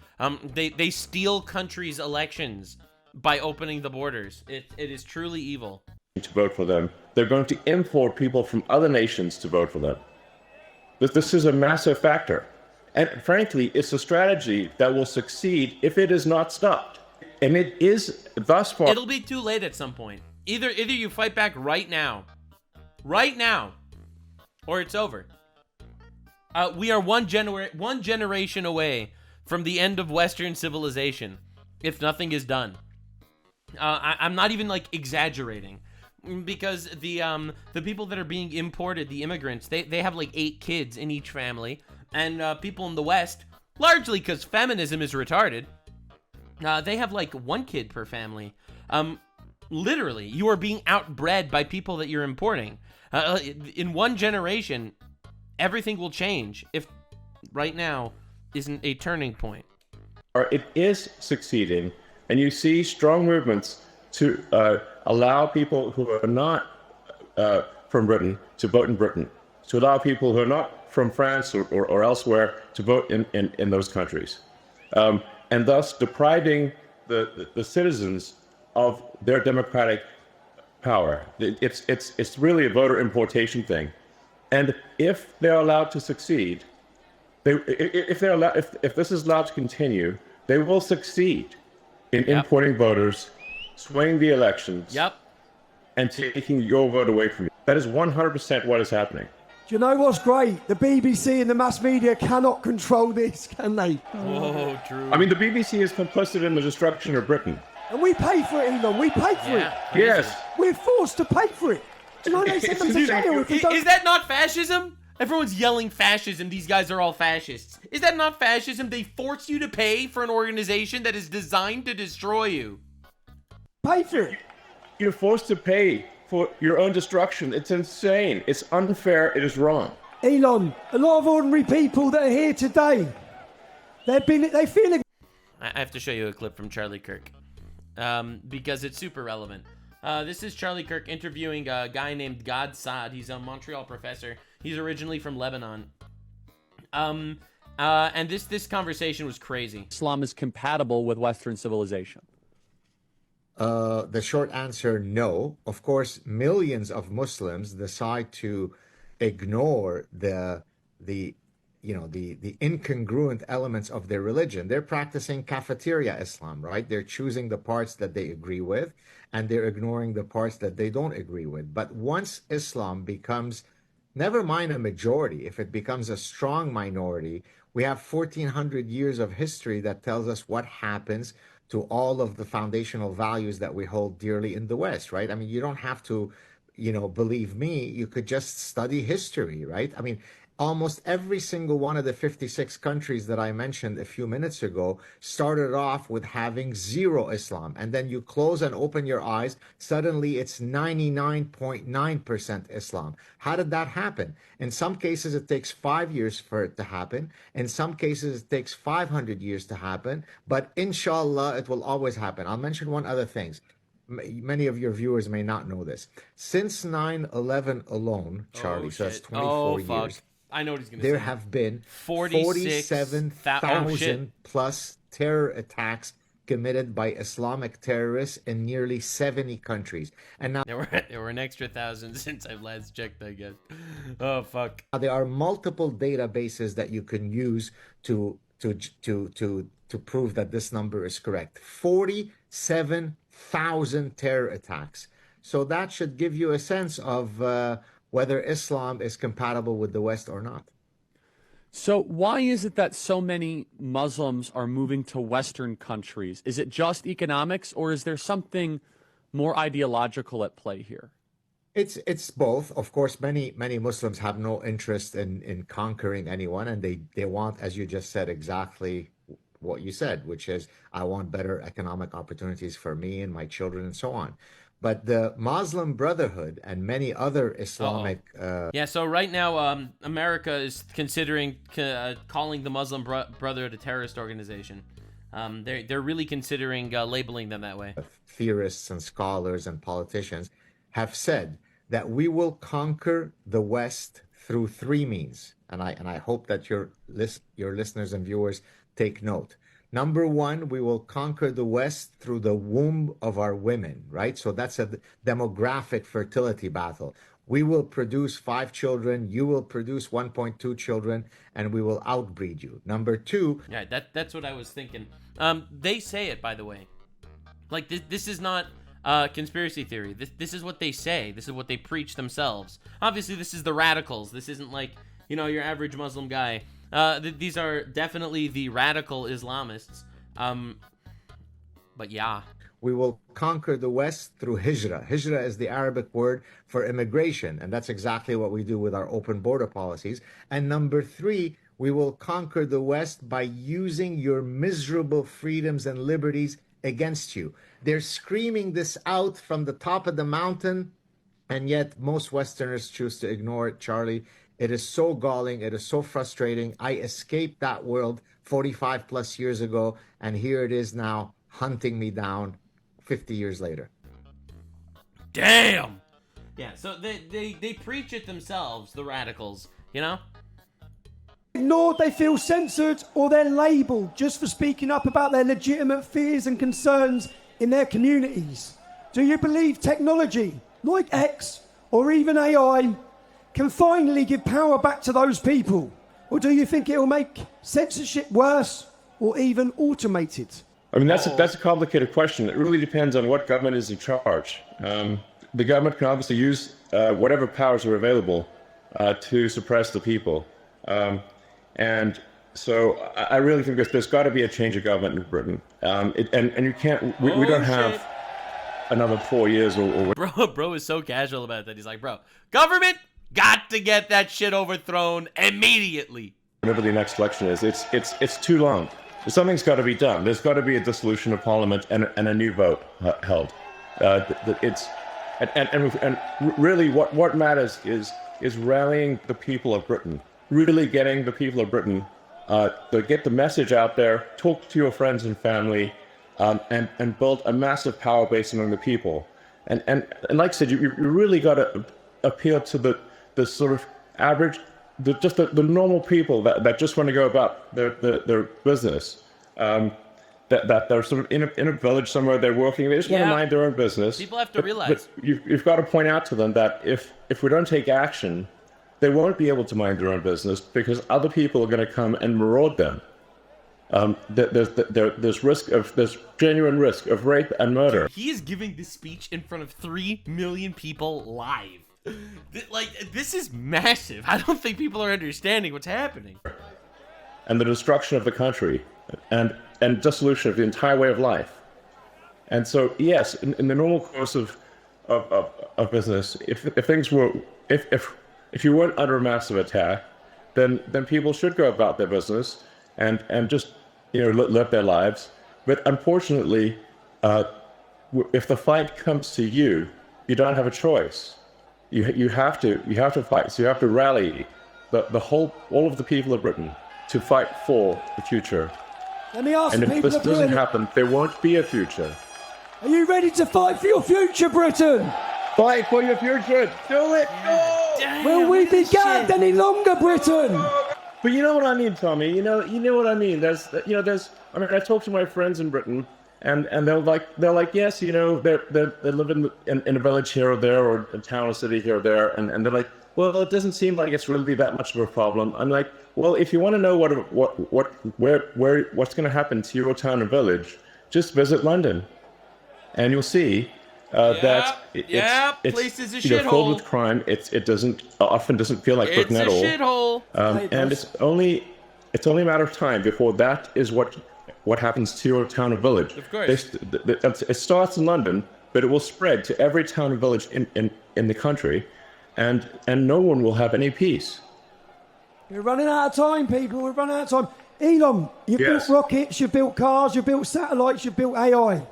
They steal countries' elections by opening the borders. It is truly evil. To vote for them, they're going to import people from other nations to vote for them. This is a massive factor. And frankly, it's a strategy that will succeed if it is not stopped. And it is thus far. It'll be too late at some point. Either you fight back right now, or it's over. We are one generation away from the end of Western civilization, if nothing is done. I'm not even like exaggerating, because the people that are being imported, the immigrants, they have like 8 kids in each family, and people in the West, largely because feminism is retarded, they have like 1 kid per family. Literally, you are being outbred by people that you're importing. In one generation, everything will change if right now isn't a turning point. It is succeeding, and you see strong movements to allow people who are not from Britain to vote in Britain, to allow people who are not from France or elsewhere to vote in those countries, and thus depriving the citizens of their democratic power. It's really a voter importation thing. And if they're allowed to succeed, if this is allowed to continue, they will succeed in importing voters, swaying the elections, and taking your vote away from you. That is 100% what is happening. Do you know what's great? The BBC and the mass media cannot control this, can they? Whoa, true. I mean, the BBC is complicit in the destruction of Britain. And we pay for it, Elon. We pay for it. Yes. We're forced to pay for it. You know, they send them to jail if we don't. Is that not fascism? Everyone's yelling fascism. These guys are all fascists. Is that not fascism? They force you to pay for an organization that is designed to destroy you. Pay for it. You're forced to pay for your own destruction. It's insane. It's unfair. It is wrong. Elon, a lot of ordinary people that are here today, they feel. I have to show you a clip from Charlie Kirk, because it's super relevant. This is Charlie Kirk interviewing a guy named Gad Saad. He's a Montreal professor. He's originally from Lebanon. And this conversation was crazy. Islam is compatible with Western civilization. The short answer, no. Of course, millions of Muslims decide to ignore the incongruent elements of their religion. They're practicing cafeteria Islam, right? They're choosing the parts that they agree with, and they're ignoring the parts that they don't agree with. But once Islam becomes, never mind a majority, if it becomes a strong minority, we have 1,400 years of history that tells us what happens to all of the foundational values that we hold dearly in the West, right? I mean, you don't have to, believe me. You could just study history, right? I mean, almost every single one of the 56 countries that I mentioned a few minutes ago started off with having zero Islam. And then you close and open your eyes, suddenly it's 99.9% Islam. How did that happen? In some cases, it takes 5 years for it to happen. In some cases, it takes 500 years to happen. But inshallah, it will always happen. I'll mention one other thing. Many of your viewers may not know this. Since 9/11 alone, Charlie, so that's 24 years. I know what he's going to say. There have been 47,000 plus terror attacks committed by Islamic terrorists in nearly 70 countries. And now there were an extra 1,000 since I've last checked, I guess. Oh fuck. There are multiple databases that you can use to prove that this number is correct. 47,000 terror attacks. So that should give you a sense of whether Islam is compatible with the West or not. So why is it that so many Muslims are moving to Western countries? Is it just economics, or is there something more ideological at play here? It's both. Of course, many Muslims have no interest in conquering anyone, and they want, as you just said, exactly what you said, which is, I want better economic opportunities for me and my children and so on. But the Muslim Brotherhood and many other Islamic... Yeah, so right now, America is considering calling the Muslim Brotherhood a terrorist organization. They're really considering labeling them that way. Theorists and scholars and politicians have said that we will conquer the West through three means. And I hope that your listeners and viewers take note. Number one, we will conquer the West through the womb of our women, right? So that's a demographic fertility battle. We will produce 5 children, you will produce 1.2 children, and we will outbreed you. Number two... Yeah, that's what I was thinking. They say it, by the way. Like, this is not conspiracy theory. This is what they say. This is what they preach themselves. Obviously, this is the radicals. This isn't like, you know, your average Muslim guy. These are definitely the radical Islamists. But yeah. We will conquer the West through hijrah. Hijrah is the Arabic word for immigration, and that's exactly what we do with our open border policies. And number three, we will conquer the West by using your miserable freedoms and liberties against you. They're screaming this out from the top of the mountain, and yet most Westerners choose to ignore it, Charlie. It is so galling. It is so frustrating. I escaped that world 45 plus years ago, and here it is now hunting me down 50 years later. Damn! Yeah, so they preach it themselves, the radicals, you know? Ignored, they feel censored, or they're labelled just for speaking up about their legitimate fears and concerns in their communities. Do you believe technology, like X, or even AI, can finally give power back to those people? Or do you think it will make censorship worse or even automated? I mean, that's a complicated question. It really depends on what government is in charge. The government can obviously use whatever powers are available to suppress the people. And so I really think there's got to be a change of government in Britain. And you can't, we don't have another 4 years or Bro is so casual about that. He's like, bro, government got to get that shit overthrown immediately. Whenever the next election is, it's too long. Something's got to be done. There's got to be a dissolution of Parliament and a new vote held. And really, what matters is rallying the people of Britain, really getting the people of Britain to get the message out there, talk to your friends and family, and build a massive power base among the people. And like I said, you really got to appeal to the sort of average, the normal people that just want to go about their business. That they're sort of in a village somewhere, they're working, they just want to mind their own business. People have to realize. But you've got to point out to them that if we don't take action, they won't be able to mind their own business because other people are going to come and maraud them. There's genuine risk of rape and murder. He is giving this speech in front of 3 million people live. This is massive. I don't think people are understanding what's happening. And the destruction of the country and dissolution of the entire way of life. And so, yes, in the normal course of business, if things were, if you weren't under a massive attack, then people should go about their business and just, live their lives. But unfortunately, if the fight comes to you, you don't have a choice. You have to fight. So you have to rally all of the people of Britain to fight for the future. Let me ask and if people this doesn't happen, there won't be a future. Are you ready to fight for your future, Britain? Fight for your future. Do it. Go. Will we be gagged any longer, Britain? But you know what I mean, Tommy. You know what I mean. I talk to my friends in Britain, and they're like, yes, you know, they live in a village here or there, or a town or city here or there, and they're like, well, it doesn't seem like it's really that much of a problem. I'm like, well, if you want to know what's going to happen to your town and village, just visit London, and you'll see that place is a filled shithole. with crime. It often doesn't feel like Britain at all. It's a shithole. And it's only a matter of time before that is what happens to your town or village. Of course. It starts in London, but it will spread to every town and village in the country, and no one will have any peace. We're running out of time, people. We're running out of time. Elon, you built rockets, you built cars, you built satellites, you built AI.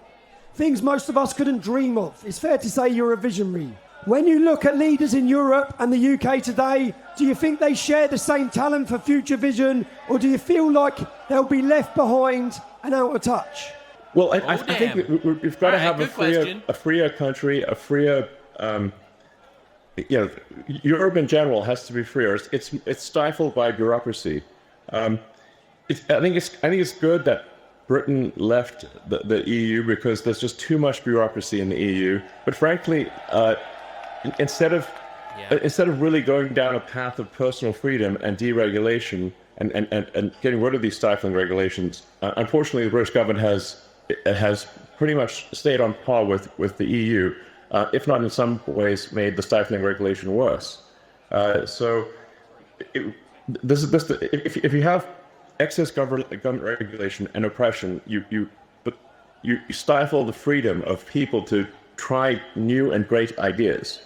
Things most of us couldn't dream of. It's fair to say you're a visionary. When you look at leaders in Europe and the UK today, do you think they share the same talent for future vision, or do you feel like they'll be left behind and out of touch? Well, I think we've got to have a freer country, a freer, Europe in general has to be freer. It's stifled by bureaucracy. I think it's good that Britain left the EU because there's just too much bureaucracy in the EU. But frankly, instead of really going down a path of personal freedom and deregulation and getting rid of these stifling regulations, unfortunately, the British government has pretty much stayed on par with the EU, if not in some ways made the stifling regulation worse. If you have excess government regulation and oppression, you stifle the freedom of people to try new and great ideas.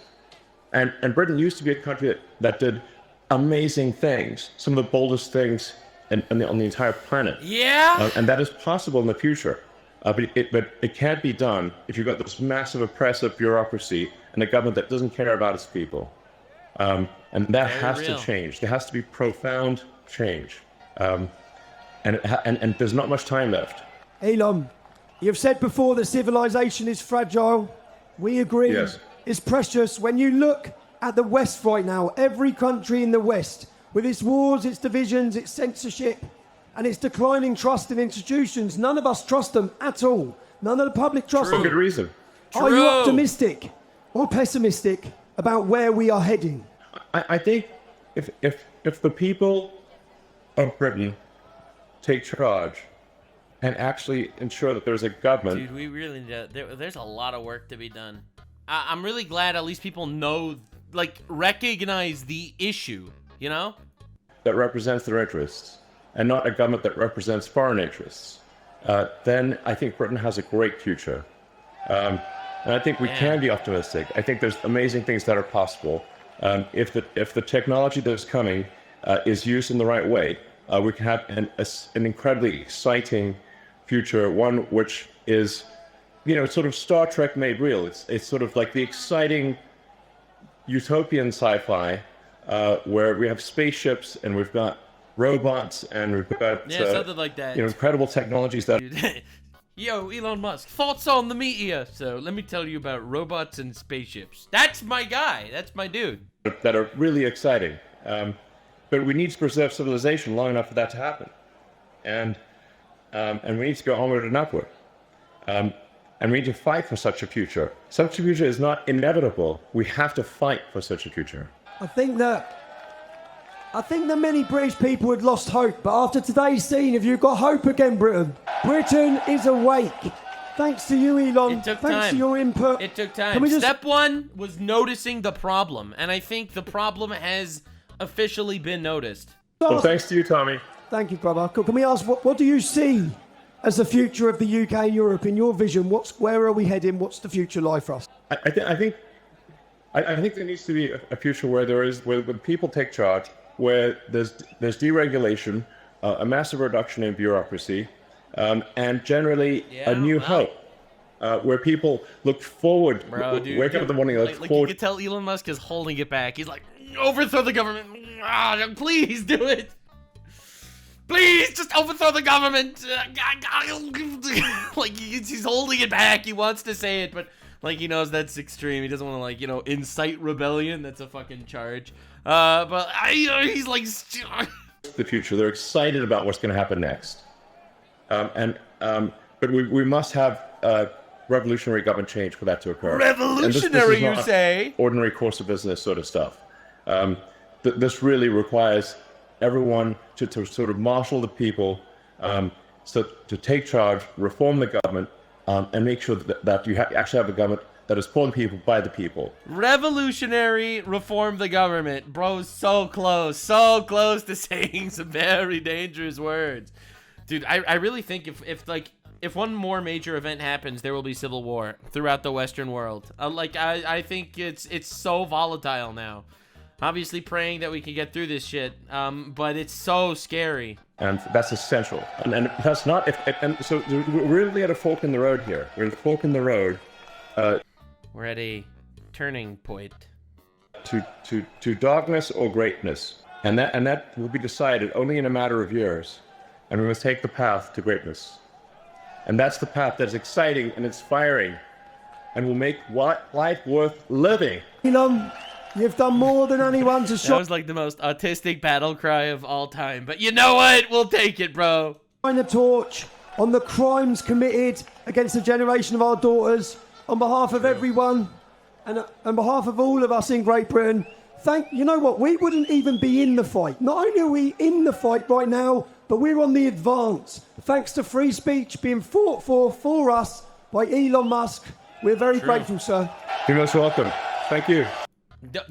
And Britain used to be a country that did amazing things, some of the boldest things on the entire planet. Yeah. And that is possible in the future. But it can't be done if you've got this massive oppressive bureaucracy and a government that doesn't care about its people. And that has to change. There has to be profound change. And there's not much time left. Elon, you've said before that civilization is fragile. We agree. Yes. It's precious. When you look at the West right now, every country in the West, with its wars, its divisions, its censorship, and its declining trust in institutions, none of us trust them at all. None of the public trust them. For good reason. Are you optimistic or pessimistic about where we are heading? I think if the people of Britain take charge and actually ensure that there's a government. Dude, we really there's a lot of work to be done. I'm really glad at least people know, like, recognize the issue, you know? That represents their interests, and not a government that represents foreign interests. Then I think Britain has a great future. And I think we can be optimistic. I think there's amazing things that are possible. If the technology that's coming is used in the right way, we can have an incredibly exciting future, one which is, sort of Star Trek made real. It's sort of like the exciting utopian sci-fi where we have spaceships and we've got robots and we've got something like that. Incredible technologies that. Yo, Elon Musk, thoughts on the meteor? So let me tell you about robots and spaceships. That's my guy. That's my dude. That are really exciting. But we need to preserve civilization long enough for that to happen. And we need to go onward and upward. And we need to fight for such a future. Such a future is not inevitable. We have to fight for such a future. I think that many British people had lost hope, but after today's scene, have you got hope again, Britain? Britain is awake. Thanks to you, Elon. It took Thanks time. to your input. It took time. Step one was noticing the problem, and I think the problem has officially been noticed. Well, thanks to you, Tommy. Thank you, brother. Can we ask, what do you see as the future of the UK and Europe in your vision? Where are we heading? What's the future like for us? I think there needs to be a future where when people take charge, where there's deregulation, a massive reduction in bureaucracy, and generally a new hope, where people look forward, wake up in the morning, look forward. You can tell Elon Musk is holding it back. He's like, overthrow the government. Please do it. Please just overthrow the government. Like, he's holding it back. He wants to say it, but like, he knows that's extreme. He doesn't want to, incite rebellion. That's a fucking charge. But he's like the future. They're excited about what's going to happen next. And but we must have revolutionary government change for that to occur. Revolutionary, this you say? Ordinary course of business sort of stuff. This really requires everyone to sort of marshal the people, so to take charge, reform the government, and make sure that you actually have a government that is for the people, by the people. Revolutionary, reform the government. Bro, so close to saying some very dangerous words. Dude, I really think if one more major event happens, there will be civil war throughout the Western world. I think it's so volatile now. Obviously praying that we can get through this shit, but it's so scary. And that's essential. And that's not, and so we're really at a fork in the road here. We're at a fork in the road. We're at a turning point. To darkness or greatness. And that will be decided only in a matter of years. And we must take the path to greatness. And that's the path that's exciting and inspiring and will make life worth living. You've done more than anyone to show. That was like the most autistic battle cry of all time. But you know what? We'll take it, bro. Shine a torch on the crimes committed against the generation of our daughters. On behalf of everyone and on behalf of all of us in Great Britain, you know what? We wouldn't even be in the fight. Not only are we in the fight right now, but we're on the advance. Thanks to free speech being fought for us by Elon Musk. We're very grateful, sir. You're most welcome. Thank you.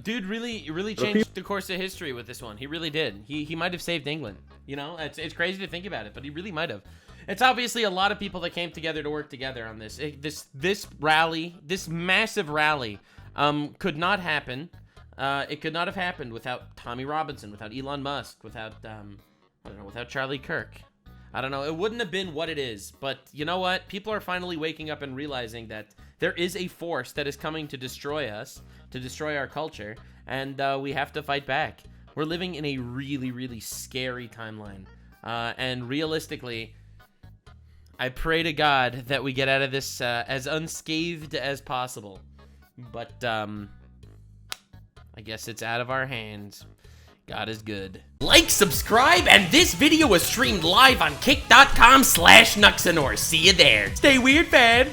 Dude really changed the course of history with this one. He really did. He might have saved England. You know, it's crazy to think about it, but he really might have. It's obviously a lot of people that came together to work together on this. This rally, this massive rally, could not happen. It could not have happened without Tommy Robinson, without Elon Musk, without without Charlie Kirk. I don't know. It wouldn't have been what it is. But you know what? People are finally waking up and realizing that there is a force that is coming to destroy us, to destroy our culture, and we have to fight back. We're living in a really, really scary timeline. And realistically, I pray to God that we get out of this as unscathed as possible. But I guess it's out of our hands. God is good. Like, subscribe, and this video was streamed live on kick.com/Nuxanor. See you there. Stay weird, fam.